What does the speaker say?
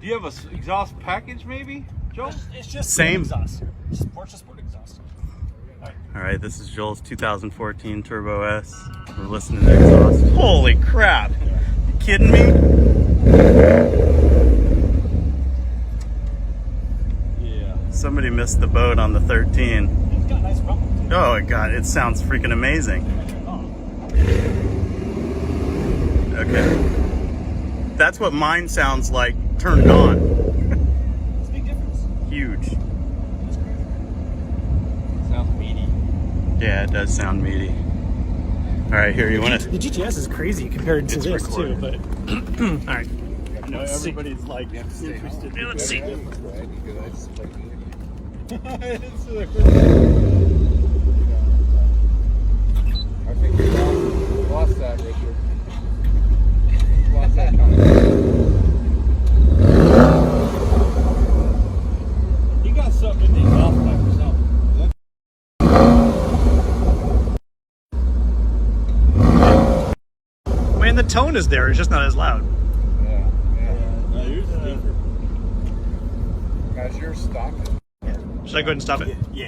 you have a exhaust package, maybe, Joe? It's just Same. exhaust. It's just Porsche Sport Exhaust. All right, this is Joel's 2014 Turbo S. We're listening to exhaust. Holy crap! You kidding me? Yeah. Somebody missed the boat on the 13. It's got a nice rumble too. Oh god, it sounds freaking amazing. Okay. That's what mine sounds like turned on. It's a big difference. Huge. Sounds meaty. Yeah, it does sound meaty. All right, here, you want The GTS is crazy compared to It's this recorded. too, but all right. I know everybody's like interested. Yeah, let's see. I think you lost that, Richard. Lost that conversation. He got something in the exhaust pipe or something. I mean, the tone is there. It's just not as loud. Yeah. No, yours is deeper. Guys, you're stopping. Should I go ahead and stop it? Yeah.